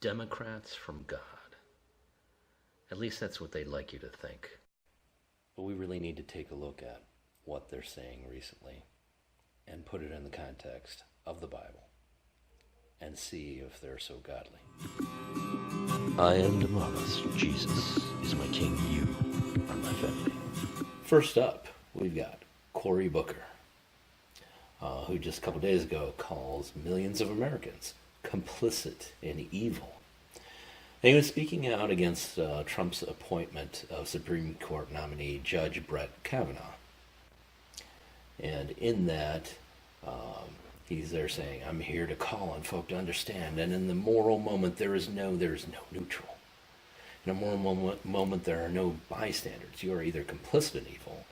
Democrats from God. At least that's what they'd like you to think. But we really need to take a look at what they're saying recently and put it in the context of the Bible and see if they're so godly. I am Damonous. Jesus is my king. You are my family. First up, we've got Cory Booker, who just a couple days ago calls millions of Americans complicit in evil. And he was speaking out against Trump's appointment of Supreme Court nominee Judge Brett Kavanaugh. And in that, he's there saying, I'm here to call on folk to understand. And in the moral moment, there is no neutral. In a moral moment, there are no bystanders. You are either complicit in evil,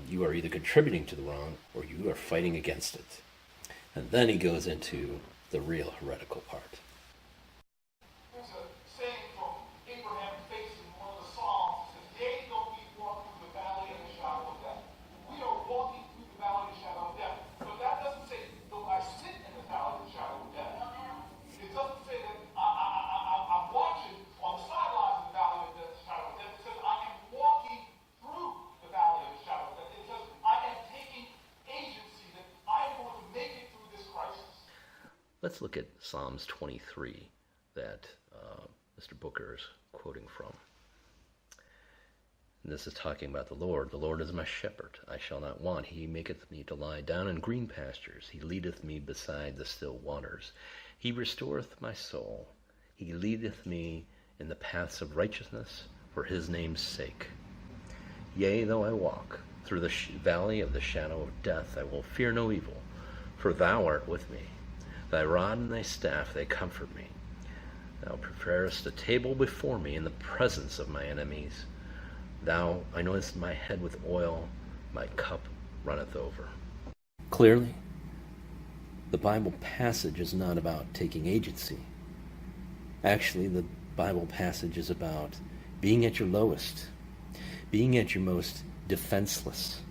you are either contributing to the wrong, or you are fighting against it. And then he goes into the real heretical part. There's a saying from Abraham facing one of the Psalms. It says, yea, though we walk through the valley of the shadow of death. We are walking through the valley of the shadow of death. But that doesn't say, though I sit in the valley of the shadow of death. It doesn't say that I'm watching on the sidelines of the valley of the shadow of death. It says I am walking through the valley of the shadow of death. It says I am taking agency, that I am going to make it through this crisis. Let's look at Psalms 23 that Mr. Booker is quoting from. And this is talking about the Lord. The Lord is my shepherd, I shall not want. He maketh me to lie down in green pastures. He leadeth me beside the still waters. He restoreth my soul. He leadeth me in the paths of righteousness for his name's sake. Yea, though I walk through the valley of the shadow of death, I will fear no evil, for thou art with me. Thy rod and thy staff, they comfort me. Thou preparest a table before me in the presence of my enemies. Thou anointest my head with oil, my cup runneth over. Clearly, the Bible passage is not about taking agency. Actually, the Bible passage is about being at your lowest, being at your most defenseless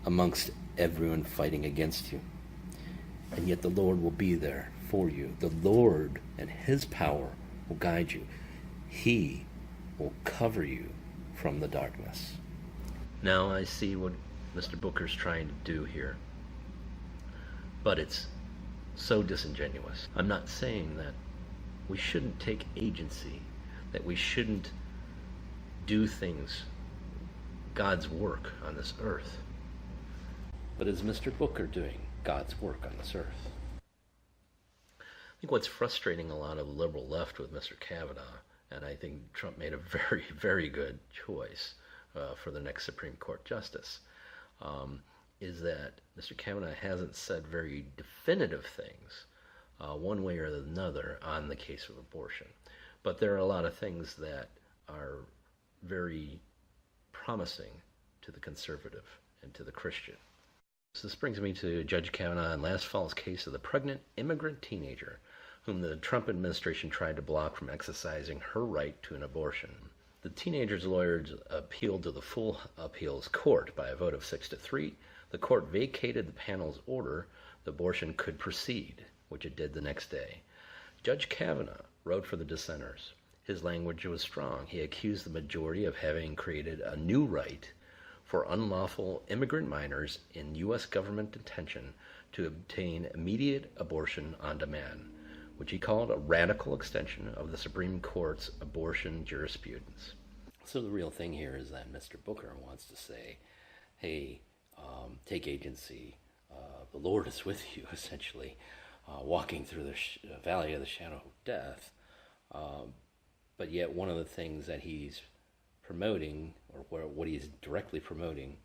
amongst everyone fighting against you. And yet the Lord will be there for you. The Lord and his power will guide you. He will cover you from the darkness. Now I see what Mr. Booker's trying to do here. But it's so disingenuous. I'm not saying that we shouldn't take agency, that we shouldn't do things, God's work on this earth. But is Mr. Booker doing God's work on this earth? I think what's frustrating a lot of the liberal left with Mr. Kavanaugh, and I think Trump made a very, very good choice for the next Supreme Court justice, is that Mr. Kavanaugh hasn't said very definitive things one way or another on the case of abortion. But there are a lot of things that are very promising to the conservative and to the Christian. So this brings me to Judge Kavanaugh in last fall's case of the pregnant immigrant teenager whom the Trump administration tried to block from exercising her right to an abortion. The teenager's lawyers appealed to the full appeals court by a vote of 6-3. The court vacated the panel's order. The abortion could proceed, which it did the next day. Judge Kavanaugh wrote for the dissenters. His language was strong. He accused the majority of having created a new right for unlawful immigrant minors in U.S. government detention to obtain immediate abortion on demand, which he called a radical extension of the Supreme Court's abortion jurisprudence. So the real thing here is that Mr. Booker wants to say, hey, take agency. The Lord is with you, essentially, walking through the valley of the shadow of death. But yet one of the things that he's promoting, or what he's directly promoting,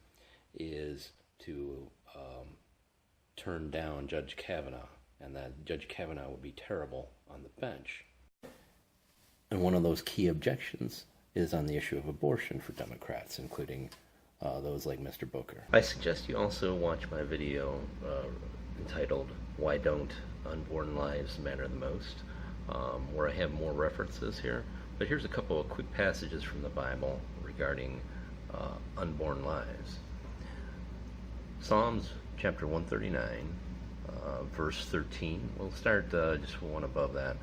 is to turn down Judge Kavanaugh, and that Judge Kavanaugh would be terrible on the bench. And one of those key objections is on the issue of abortion for Democrats, including those like Mr. Booker. I suggest you also watch my video entitled, Why Don't Unborn Lives Matter the Most, where I have more references here. But here's a couple of quick passages from the Bible regarding unborn lives. Psalms chapter 139, verse 13. We'll start just one above that.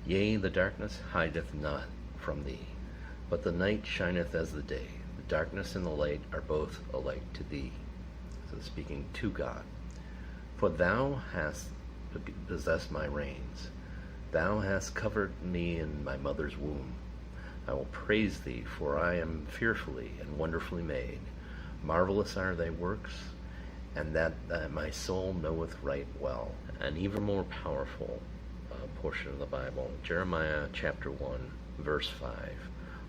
Yea, the darkness hideth not from thee, but the night shineth as the day. The darkness and the light are both alike to thee. So speaking to God. For thou hast possessed my reins. Thou hast covered me in my mother's womb. I will praise thee, for I am fearfully and wonderfully made. Marvelous are thy works, and that my soul knoweth right well. An even more powerful portion of the Bible, Jeremiah chapter 1, verse 5.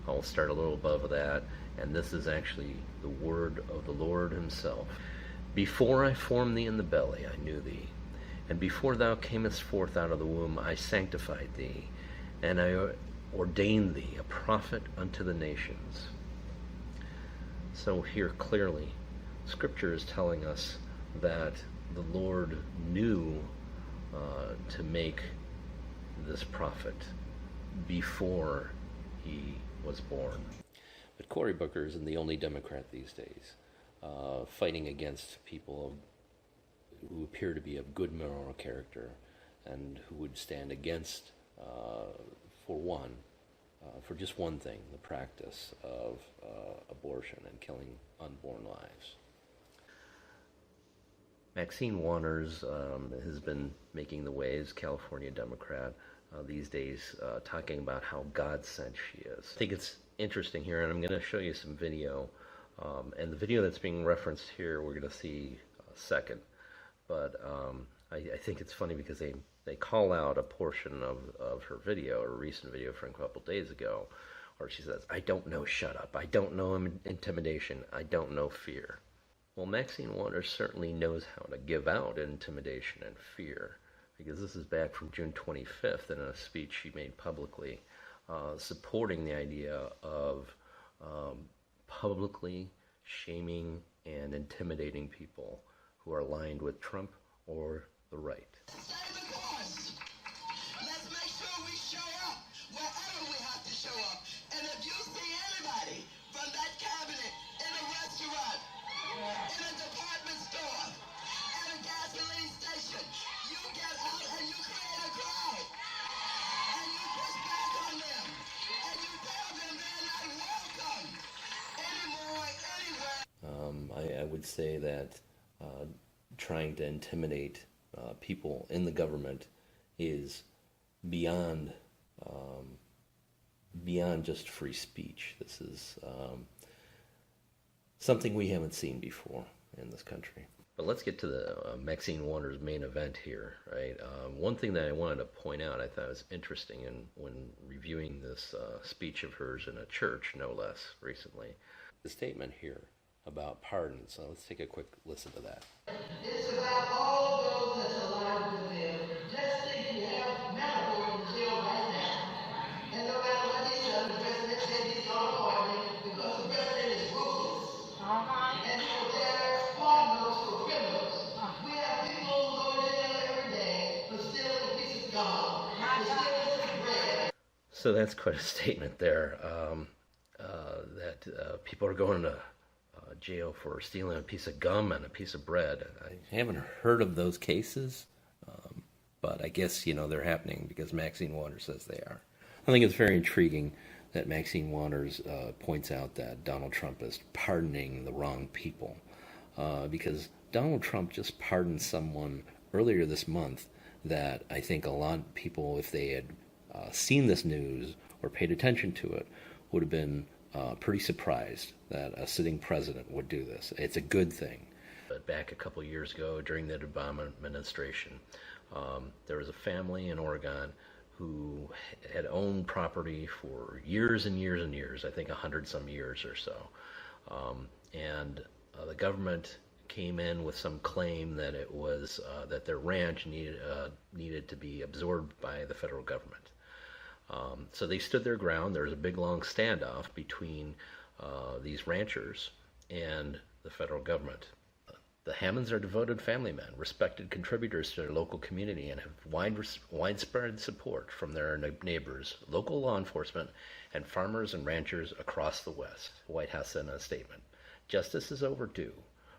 I'll start a little above that, and this is actually the word of the Lord himself. Before I formed thee in the belly, I knew thee, and before thou camest forth out of the womb, I sanctified thee, and I ordained thee a prophet unto the nations. So here clearly, Scripture is telling us that the Lord knew to make this prophet before he was born. But Cory Booker isn't the only Democrat these days fighting against people who appear to be of good moral character and who would stand against, for just one thing, the practice of abortion and killing unborn lives. Maxine Waters has been making the waves, California Democrat, these days, talking about how God-sent she is. I think it's interesting here, and I'm going to show you some video. And the video that's being referenced here, we're going to see second. But I think it's funny because they call out a portion of her video, a recent video from a couple days ago, where she says, I don't know shut up, I don't know intimidation, I don't know fear. Well, Maxine Waters certainly knows how to give out intimidation and fear, because this is back from June 25th in a speech she made publicly, supporting the idea of publicly shaming and intimidating people who are aligned with Trump or the right. Stay the course. Let's make sure we show up wherever we have to show up. And if you see anybody from that cabinet in a restaurant, in a department store, at a gasoline station, you get out and you create a crowd. And you push back on them. And you tell them they're not welcome anymore, anywhere. I would say that trying to intimidate people in the government is beyond just free speech. This is something we haven't seen before in this country. But let's get to the Maxine Waters' main event here, right? One thing that I wanted to point out, I thought was interesting when reviewing this speech of hers in a church, no less, recently, the statement here about pardon. So let's take a quick listen to that. It's about all those that's alive with them. Let's think we have Medical in jail right now. And no matter what he said, the president said he's going to pardon him because the president is ruthless. And so they're pardoners for criminals. We have people who go to jail every day for stealing a piece of gum, for stealing some bread. So that's quite a statement there, that people are going to jail for stealing a piece of gum and a piece of bread. I haven't heard of those cases, but I guess, they're happening because Maxine Waters says they are. I think it's very intriguing that Maxine Waters points out that Donald Trump is pardoning the wrong people, because Donald Trump just pardoned someone earlier this month that I think a lot of people, if they had seen this news or paid attention to it, would have been pretty surprised that a sitting president would do this. It's a good thing. But back a couple years ago, during the Obama administration, there was a family in Oregon who had owned property for years and years and years, I think 100-some years or so. And the government came in with some claim that it was that their ranch needed to be absorbed by the federal government. So they stood their ground. There was a big long standoff between these ranchers and the federal government. The Hammonds are devoted family men, respected contributors to their local community, and have widespread support from their neighbors, local law enforcement, and farmers and ranchers across the West. The White House said in a statement, "Justice is overdue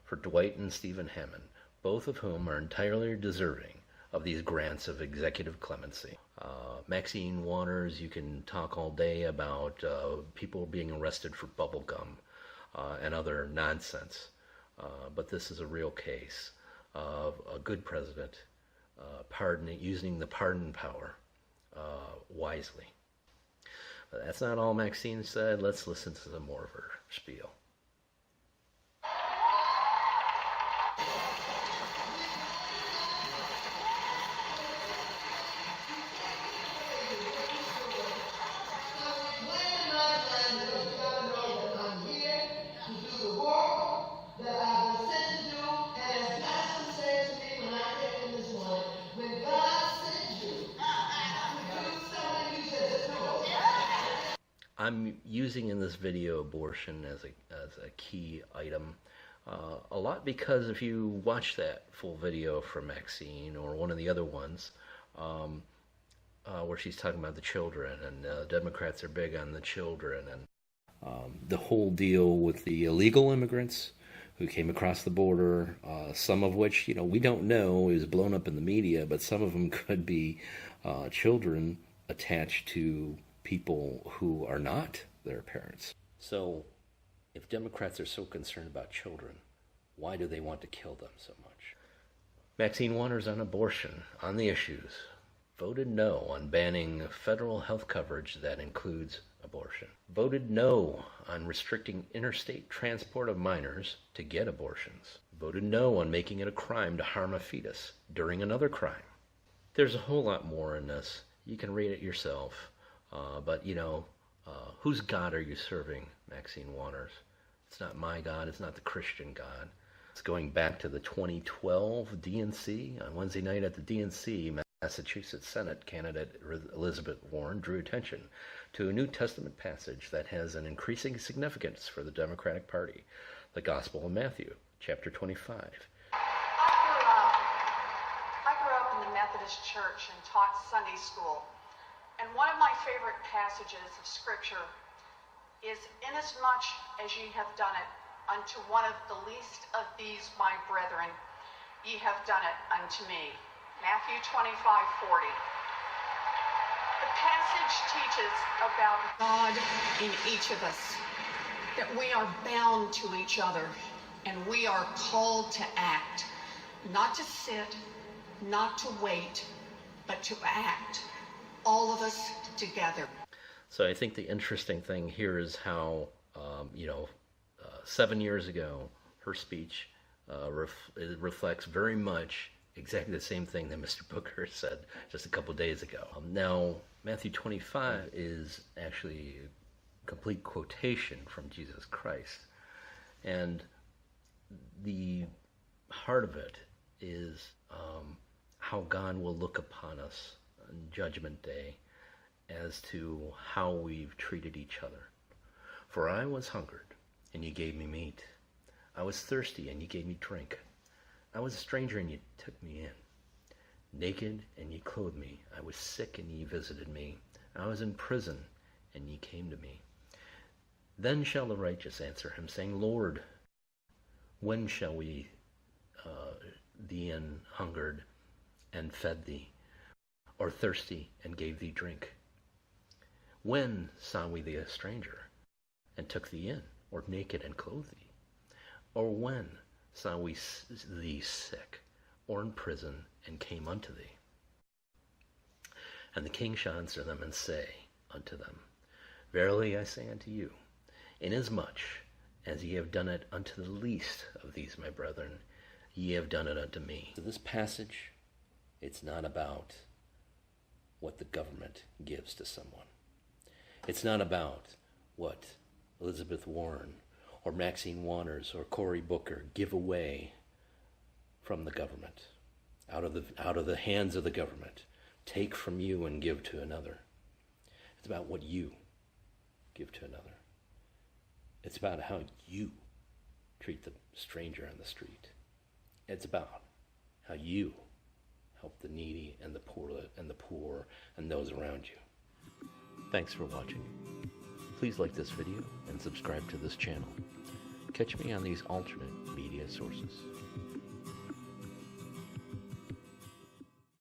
for Dwight and Stephen Hammond, both of whom are entirely deserving of these grants of executive clemency. Maxine Waters, you can talk all day about people being arrested for bubble gum and other nonsense, but this is a real case of a good president using the pardon power wisely. But that's not all Maxine said. Let's listen to some more of her spiel. I'm using in this video abortion as a key item, a lot because if you watch that full video from Maxine or one of the other ones where she's talking about the children, and Democrats are big on the children, and the whole deal with the illegal immigrants who came across the border, some of which, we don't know is blown up in the media, but some of them could be children attached to people who are not their parents. So, if Democrats are so concerned about children, why do they want to kill them so much? Maxine Waters on abortion, on the issues, voted no on banning federal health coverage that includes abortion. Voted no on restricting interstate transport of minors to get abortions. Voted no on making it a crime to harm a fetus during another crime. There's a whole lot more in this. You can read it yourself. But, whose God are you serving, Maxine Waters? It's not my God. It's not the Christian God. It's going back to the 2012 DNC. On Wednesday night at the DNC, Massachusetts Senate candidate Elizabeth Warren drew attention to a New Testament passage that has an increasing significance for the Democratic Party, the Gospel of Matthew, chapter 25. I grew up in the Methodist Church and taught Sunday school. And one of my favorite passages of Scripture is, "Inasmuch as ye have done it unto one of the least of these my brethren, ye have done it unto me." Matthew 25:40. The passage teaches about God in each of us, that we are bound to each other, and we are called to act, not to sit, not to wait, but to act. All of us together. So I think the interesting thing here is how, 7 years ago, her speech reflects very much exactly the same thing that Mr. Booker said just a couple days ago. Now, Matthew 25 is actually a complete quotation from Jesus Christ. And the heart of it is how God will look upon us on Judgment Day as to how we've treated each other. For I was hungered, and you gave me meat. I was thirsty, and you gave me drink. I was a stranger, and you took me in. Naked, and ye clothed me. I was sick, and ye visited me. I was in prison, and ye came to me. Then shall the righteous answer him, saying, Lord, when shall we thee in hungered and fed thee, or thirsty and gave thee drink? When saw we thee a stranger and took thee in, or naked and clothed thee? Or when saw we thee sick, or in prison, and came unto thee? And the king shall answer them and say unto them, Verily I say unto you, inasmuch as ye have done it unto the least of these my brethren, ye have done it unto me. So this passage, it's not about what the government gives to someone. It's not about what Elizabeth Warren or Maxine Waters or Cory Booker give away from the government, out of the hands of the government, take from you and give to another. It's about what you give to another. It's about how you treat the stranger on the street. It's about how you help the needy and the poor and those around you. Thanks for watching. Please like this video and subscribe to this channel. Catch me on these alternate media sources.